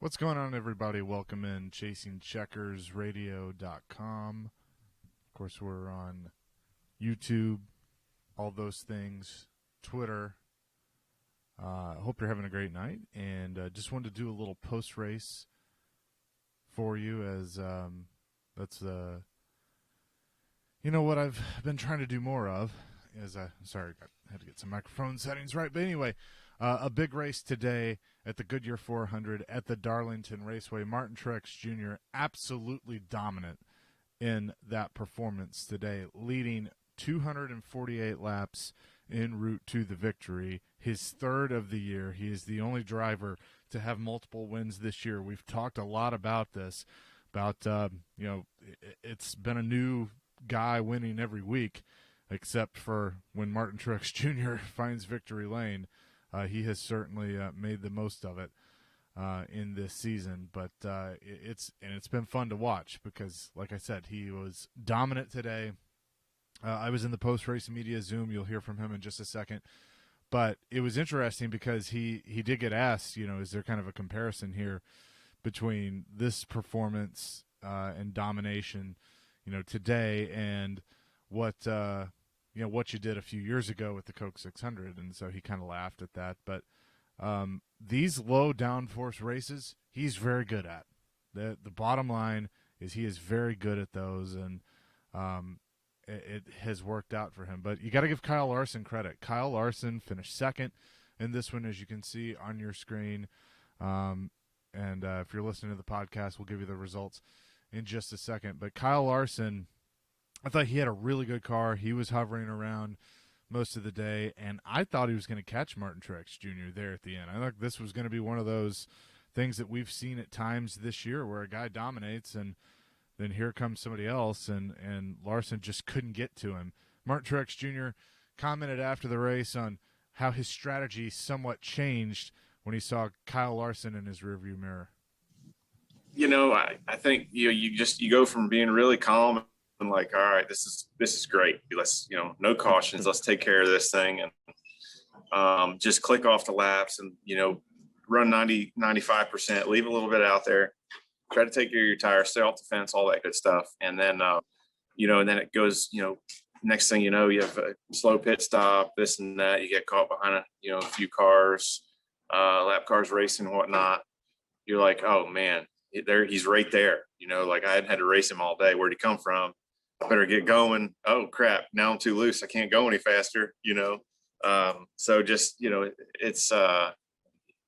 What's going on, everybody? Welcome in ChasingCheckersRadio.com. Of course, we're on YouTube, all those things, Twitter. Hope you're having a great night, and just wanted to do a little post-race for you as that's what I've been trying to do more of. Sorry, I had to get some microphone settings right, but anyway, a big race today at the Goodyear 400 at the Darlington Raceway. Martin Truex Jr. absolutely dominant in that performance today, leading 248 laps en route to the victory, his third of the year. He is the only driver to have multiple wins this year. We've talked a lot about this, it's been a new guy winning every week, except for when Martin Truex Jr. finds victory lane. He has certainly made the most of it in this season, but it's been fun to watch because, like I said, he was dominant today. I was in the post-race media Zoom. You'll hear from him in just a second. But it was interesting because he did get asked, is there kind of a comparison here between this performance and domination, today and what you did a few years ago with the Coke 600, and so he kind of laughed at that. But these low downforce races, he's very good at. The bottom line is he is very good at those, and it has worked out for him. But you got to give Kyle Larson credit. Kyle Larson finished second in this one, as you can see on your screen. And if you're listening to the podcast, we'll give you the results in just a second. But Kyle Larson, I thought he had a really good car. He was hovering around most of the day, and I thought he was going to catch Martin Truex Jr. there at the end. I thought this was going to be one of those things that we've seen at times this year where a guy dominates, and then here comes somebody else, and Larson just couldn't get to him. Martin Truex Jr. commented after the race on how his strategy somewhat changed when he saw Kyle Larson in his rearview mirror. I think you go from being really calm and like, all right, this is great. Let's, no cautions. Let's take care of this thing and just click off the laps and, run 90, 95%, leave a little bit out there, try to take care of your tires, stay off the fence, all that good stuff. And then, and then it goes, next thing you know, you have a slow pit stop, this and that. You get caught behind a few cars, lap cars racing and whatnot. You're like, oh man, he's right there. Like I hadn't had to race him all day. Where'd he come from? I better get going. Oh crap, now I'm too loose. I can't go any faster, So just, it's heart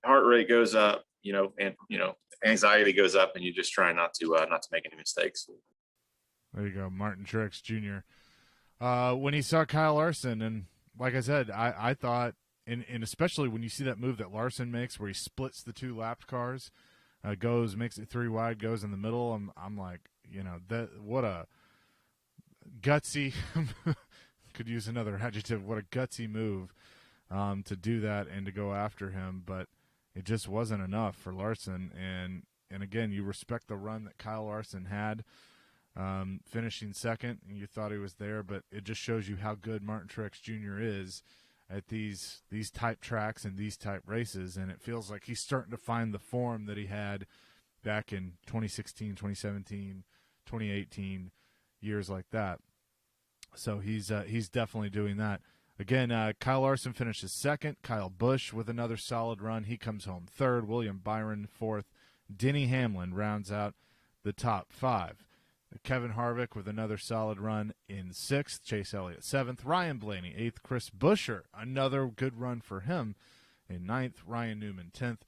rate goes up, and, anxiety goes up, and you just try not to make any mistakes. There you go. Martin Truex Jr. When he saw Kyle Larson, and like I said, I thought, and especially when you see that move that Larson makes where he splits the two lapped cars, makes it three wide, goes in the middle. I'm like, what a gutsy, could use another adjective, what a gutsy move to do that and to go after him. But it just wasn't enough for Larson. And again, you respect the run that Kyle Larson had, finishing second, and you thought he was there, but it just shows you how good Martin Truex Jr. is at these type tracks and these type races. And it feels like he's starting to find the form that he had back in 2016, 2017, 2018, years like that. So he's definitely doing that. Again, Kyle Larson finishes second. Kyle Busch with another solid run. He comes home third. William Byron fourth. Denny Hamlin rounds out the top five. Kevin Harvick with another solid run in sixth. Chase Elliott seventh. Ryan Blaney eighth. Chris Buescher, another good run for him, in ninth. Ryan Newman 10th.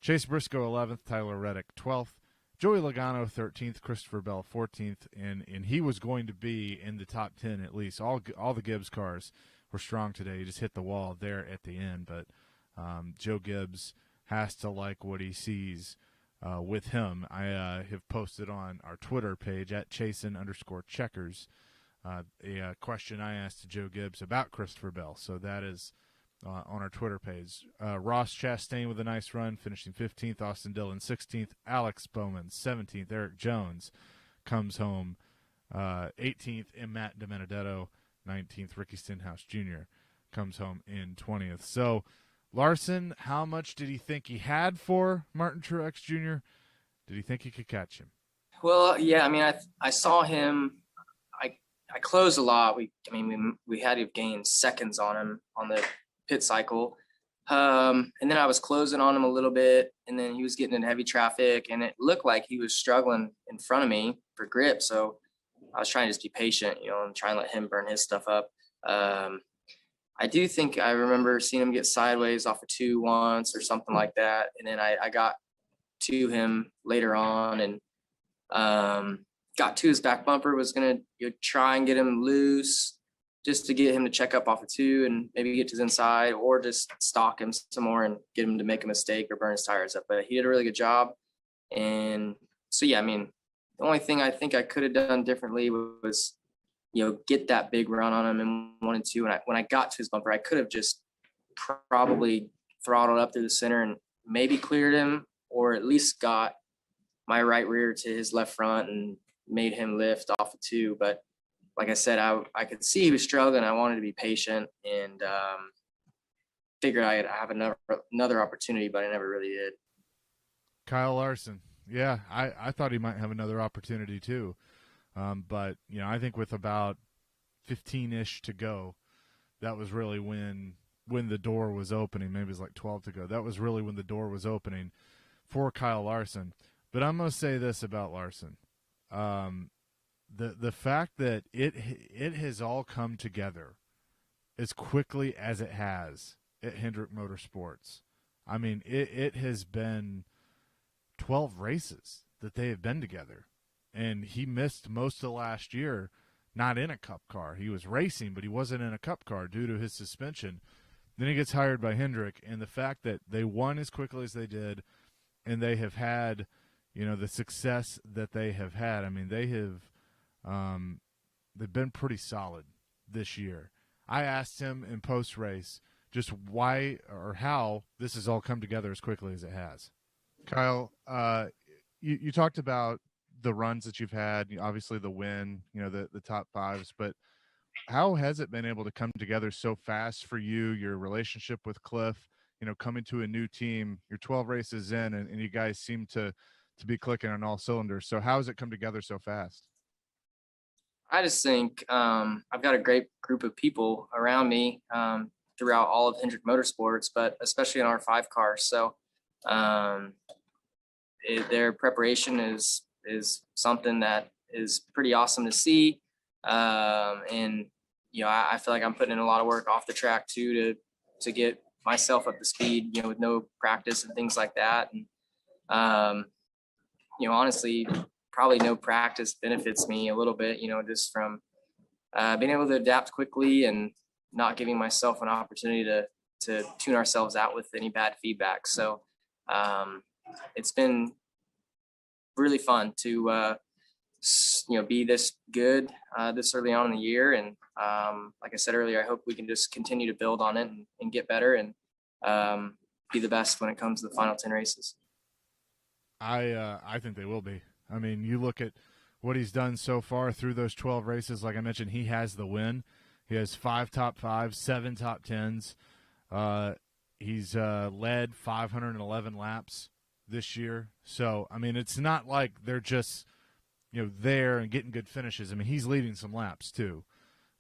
Chase Briscoe 11th. Tyler Reddick 12th. Joey Logano 13th. Christopher Bell 14th. And he was going to be in the top 10 at least. All the Gibbs cars were strong today. He just hit the wall there at the end. But Joe Gibbs has to like what he sees with him. I have posted on our Twitter page at Chasin_Checkers a question I asked to Joe Gibbs about Christopher Bell. So that is on our Twitter page. Ross Chastain with a nice run, finishing 15th. Austin Dillon 16th. Alex Bowman 17th. Eric Jones comes home 18th. And Matt DiBenedetto 19th. Ricky Stenhouse Jr. comes home in 20th. So Larson, how much did he think he had for Martin Truex Jr.? Did he think he could catch him? Well, yeah, I mean, I saw him. I I closed a lot. We had to gain seconds on him on the pit cycle, and then I was closing on him a little bit, and then he was getting in heavy traffic, and it looked like he was struggling in front of me for grip. So I was trying to just be patient, and try and let him burn his stuff up. Um, I do think I remember seeing him get sideways off of two once or something like that, and then I got to him later on and got to his back bumper, was gonna try and get him loose just to get him to check up off of two and maybe get to his inside, or just stalk him some more and get him to make a mistake or burn his tires up. But he did a really good job. And so, yeah, I mean, the only thing I think I could have done differently was, get that big run on him in 1 and 2. And when I got to his bumper, I could have just probably throttled up through the center and maybe cleared him, or at least got my right rear to his left front and made him lift off of two. But like I said, I could see he was struggling. I wanted to be patient and figured I'd have another opportunity, but I never really did. Kyle Larson. Yeah, I thought he might have another opportunity too. But, I think with about 15-ish to go, that was really when the door was opening. Maybe it was like 12 to go. That was really when the door was opening for Kyle Larson. But I'm going to say this about Larson. The fact that it has all come together as quickly as it has at Hendrick Motorsports. I mean, it has been 12 races that they have been together. And he missed most of last year not in a cup car. He was racing, but he wasn't in a cup car due to his suspension. Then he gets hired by Hendrick, and the fact that they won as quickly as they did, and they have had, the success that they have had. I mean, they've been pretty solid this year. I asked him in post-race just why or how this has all come together as quickly as it has. Kyle, you talked about the runs that you've had, obviously the win, the top fives, but how has it been able to come together so fast for you, your relationship with Cliff, coming to a new team, you're 12 races in, and you guys seem to be clicking on all cylinders. So how has it come together so fast? I just think I've got a great group of people around me throughout all of Hendrick Motorsports, but especially in our 5 cars. So their preparation is something that is pretty awesome to see. And, I feel like I'm putting in a lot of work off the track too, to get myself up to speed, with no practice and things like that. And, honestly, probably no practice benefits me a little bit, just from being able to adapt quickly and not giving myself an opportunity to tune ourselves out with any bad feedback. So it's been really fun to be this good this early on in the year. And like I said earlier, I hope we can just continue to build on it and get better and be the best when it comes to the final 10 races. I think they will be. I mean, you look at what he's done so far through those 12 races. Like I mentioned, he has the win. He has 5 top 5s, 7 top 10s. He's led 511 laps this year. So, I mean, it's not like they're just, there and getting good finishes. I mean, he's leading some laps too,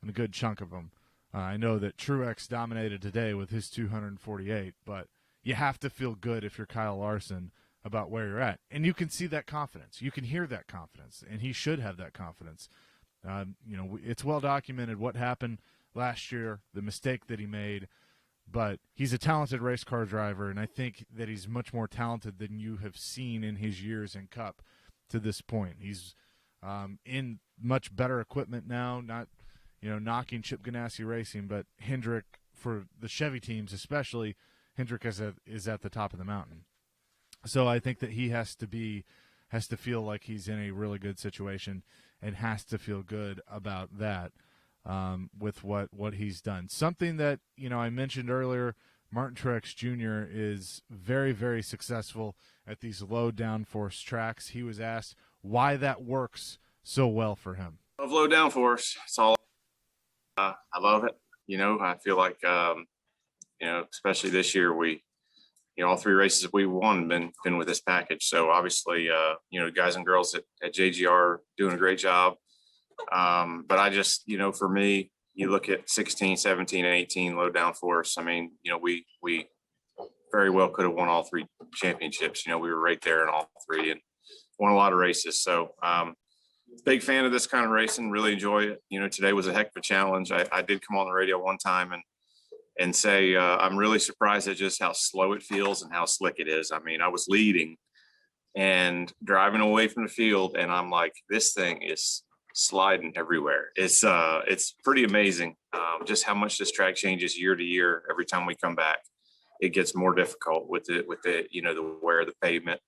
and a good chunk of them. I know that Truex dominated today with his 248, but you have to feel good if you're Kyle Larson about where you're at. And you can see that confidence. You can hear that confidence, and he should have that confidence. It's well documented what happened last year, the mistake that he made, but he's a talented race car driver, and I think that he's much more talented than you have seen in his years in Cup to this point. He's in much better equipment now, not knocking Chip Ganassi Racing, but Hendrick, for the Chevy teams especially, Hendrick is at the top of the mountain. So I think that he has to feel like he's in a really good situation and has to feel good about that with what he's done. Something that, I mentioned earlier, Martin Truex Jr. is very, very successful at these low downforce tracks. He was asked why that works so well for him. I love low downforce. It's all I love it. I feel like especially this year, all three races we won been with this package. So obviously, guys and girls at JGR are doing a great job. But I just, for me, you look at 16, 17, and 18 low downforce. I mean, we very well could have won all three championships. We were right there in all three and won a lot of races. So big fan of this kind of racing, really enjoy it. Today was a heck of a challenge. I did come on the radio one time and say, I'm really surprised at just how slow it feels and how slick it is. I mean, I was leading and driving away from the field, and I'm like, this thing is sliding everywhere. It's pretty amazing just how much this track changes year to year. Every time we come back, it gets more difficult with the the wear of the pavement.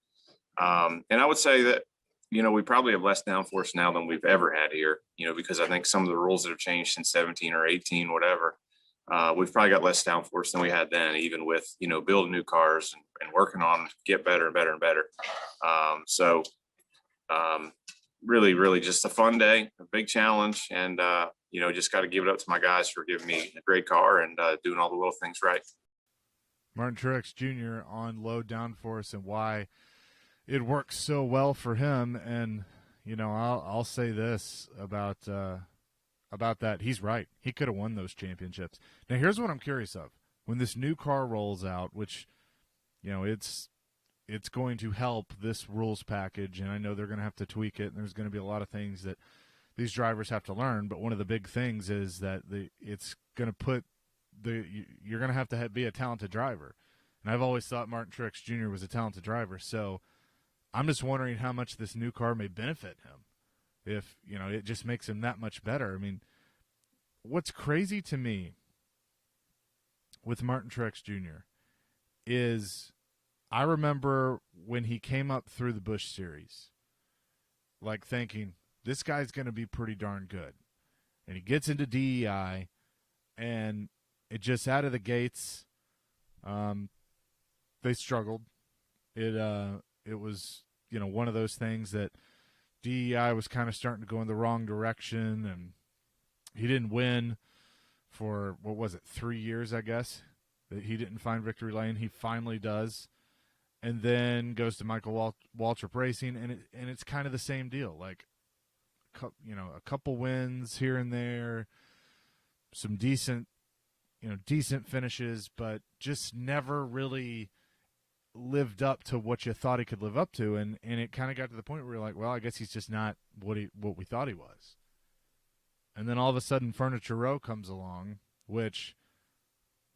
And I would say that we probably have less downforce now than we've ever had here. Because I think some of the rules that have changed since 17 or 18, whatever. We've probably got less downforce than we had then, even with building new cars and working on to get better and better and better. Really, really just a fun day, a big challenge, and just got to give it up to my guys for giving me a great car and doing all the little things right. Martin Truex Jr. on low downforce and why it works so well for him. And I'll say this about that. He's right. He could have won those championships. Now, here's what I'm curious of. When this new car rolls out, which, it's going to help this rules package, and I know they're going to have to tweak it, and there's going to be a lot of things that these drivers have to learn, but one of the big things is that it's going to put you're going to have to be a talented driver. And I've always thought Martin Truex Jr. was a talented driver, so I'm just wondering how much this new car may benefit him. If, it just makes him that much better. I mean, what's crazy to me with Martin Truex Jr. is I remember when he came up through the Busch Series, like thinking, this guy's going to be pretty darn good. And he gets into DEI, and it just out of the gates, they struggled. It was, one of those things that DEI was kind of starting to go in the wrong direction, and he didn't win for, 3 years, I guess, that he didn't find victory lane. He finally does, and then goes to Michael Waltrip Racing, and it's kind of the same deal. Like, a couple wins here and there, some decent finishes, but just never really lived up to what you thought he could live up to, and it kind of got to the point where you're like, well, I guess he's just not what we thought he was. And then all of a sudden Furniture Row comes along, which,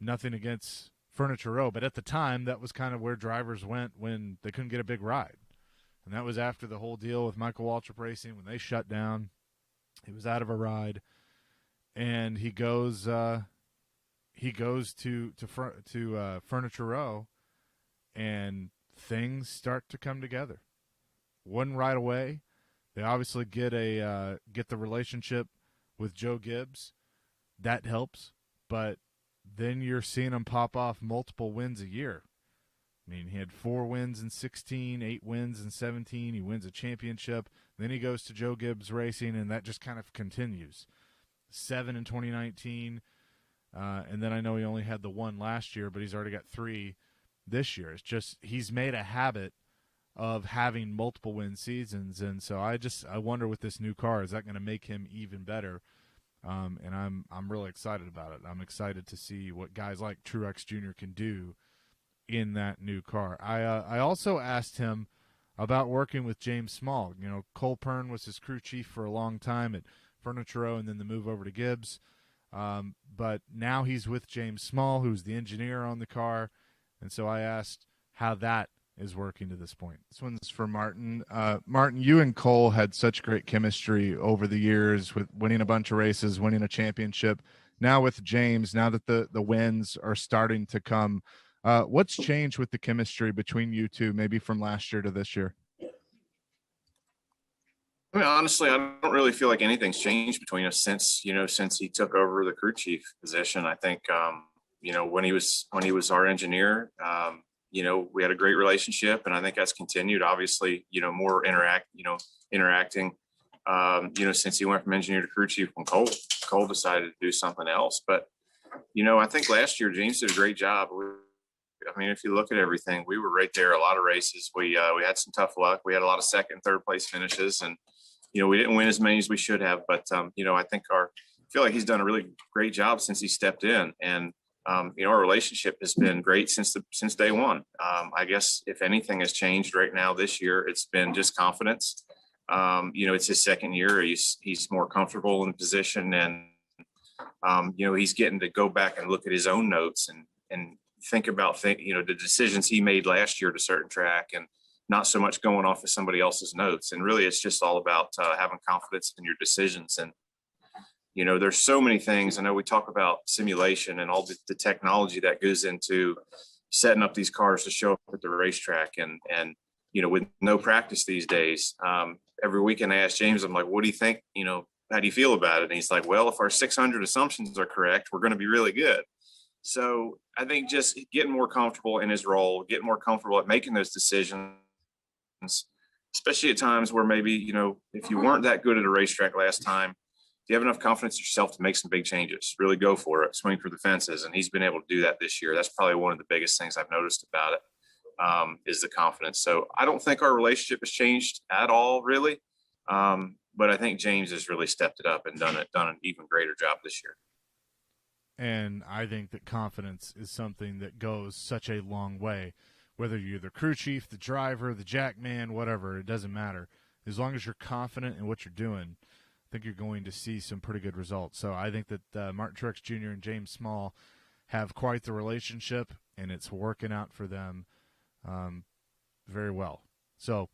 nothing against Furniture Row, but at the time that was kind of where drivers went when they couldn't get a big ride. And that was after the whole deal with Michael Waltrip Racing. When they shut down, he was out of a ride, and he goes to Furniture Row, and things start to come together. One right away, they obviously get the relationship with Joe Gibbs. That helps, but then you're seeing him pop off multiple wins a year. I mean, he had 4 wins in 16, 8 wins in 17. He wins a championship. Then he goes to Joe Gibbs Racing, and that just kind of continues. 7 in 2019, and then I know he only had the 1 last year, but he's already got 3 this year. It's just he's made a habit of having multiple win seasons, and so I wonder with this new car, is that going to make him even better? And I'm really excited about it. I'm excited to see what guys like Truex Jr. can do in that new car. I also asked him about working with James Small. Cole Pern was his crew chief for a long time at Furniture Row, and then the move over to Gibbs. But now he's with James Small, who's the engineer on the car. And so I asked how that is working to this point. This one's for Martin. Martin, you and Cole had such great chemistry over the years with winning a bunch of races, winning a championship. Now with James, now that the wins are starting to come, what's changed with the chemistry between you two, maybe from last year to this year? I mean, honestly, I don't really feel like anything's changed between us since he took over the crew chief position. I think, when he was our engineer, we had a great relationship, and I think that's continued. Obviously, more interacting, since he went from engineer to crew chief when Cole decided to do something else. But I think last year James did a great job. I mean, if you look at everything, we were right there. A lot of races. We had some tough luck. We had a lot of second, third place finishes, and we didn't win as many as we should have. But I think I feel like he's done a really great job since he stepped in, and our relationship has been great since day one. I guess if anything has changed right now this year, it's been just confidence. It's his second year. He's more comfortable in the position, and he's getting to go back and look at his own notes and think about the decisions he made last year to certain track, and not so much going off of somebody else's notes. And really, it's just all about having confidence in your decisions. And there's so many things. I know we talk about simulation and all the technology that goes into setting up these cars to show up at the racetrack, and with no practice these days, every weekend I ask James, I'm like, what do you think? How do you feel about it? And he's like, well, if our 600 assumptions are correct, we're going to be really good. So I think just getting more comfortable in his role, getting more comfortable at making those decisions, especially at times where maybe, if you weren't that good at a racetrack last time, if you have enough confidence in yourself to make some big changes, really go for it, swing for the fences. And he's been able to do that this year. That's probably one of the biggest things I've noticed about it, is the confidence. So I don't think our relationship has changed at all, really. But I think James has really stepped it up and done an even greater job this year. And I think that confidence is something that goes such a long way. Whether you're the crew chief, the driver, the jack man, whatever, it doesn't matter. As long as you're confident in what you're doing, I think you're going to see some pretty good results. So I think that Martin Truex Jr. and James Small have quite the relationship, and it's working out for them very well. So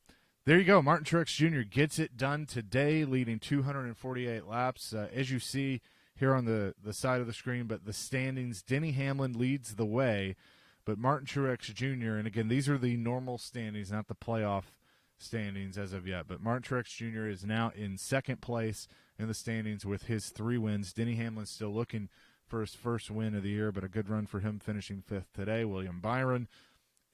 there you go. Martin Truex Jr. gets it done today, leading 248 laps. As you see here on the side of the screen, but the standings, Denny Hamlin leads the way, but Martin Truex Jr., and again, these are the normal standings, not the playoff standings as of yet, but Martin Truex Jr. is now in second place in the standings with his 3 wins. Denny Hamlin still looking for his first win of the year, but a good run for him finishing 5th today. William Byron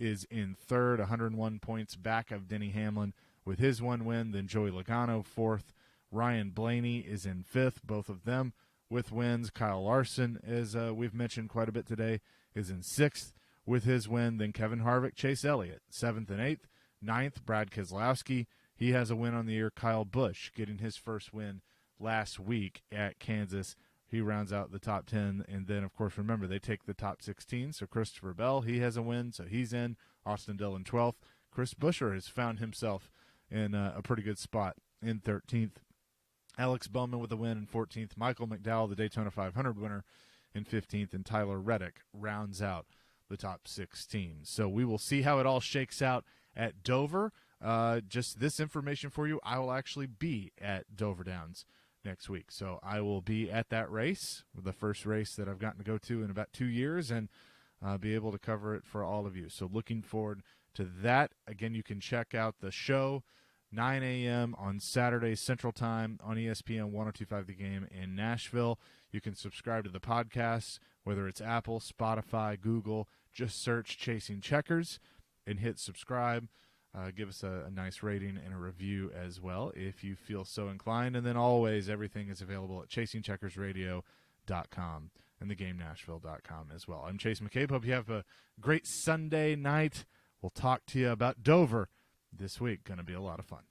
is in third, 101 points back of Denny Hamlin with his 1 win. Then Joey Logano 4th. Ryan Blaney is in 5th, both of them with wins. Kyle Larson, as we've mentioned quite a bit today, is in 6th with his win. Then Kevin Harvick, Chase Elliott, 7th and 8th. 9th, Brad Keselowski. He has a win on the year. Kyle Busch getting his first win last week at Kansas. He rounds out the top 10. And then, of course, remember, they take the top 16. So Christopher Bell, he has a win, so he's in. Austin Dillon, 12th. Chris Buescher has found himself in a pretty good spot in 13th. Alex Bowman with a win in 14th. Michael McDowell, the Daytona 500 winner, in 15th. And Tyler Reddick rounds out the top 16. So we will see how it all shakes out at Dover. Just this information for you, I will actually be at Dover Downs next week. So I will be at that race, the first race that I've gotten to go to in about 2 years, and be able to cover it for all of you. So looking forward to that. Again, you can check out the show 9 a.m. on Saturday Central Time on ESPN 102.5 The Game in Nashville. You can subscribe to the podcast, whether it's Apple, Spotify, Google. Just search Chasing Checkers and hit subscribe. Give us a nice rating and a review as well if you feel so inclined. And then always, everything is available at ChasingCheckersRadio.com and TheGameNashville.com as well. I'm Chase McCabe. Hope you have a great Sunday night. We'll talk to you about Dover this week. Going to be a lot of fun.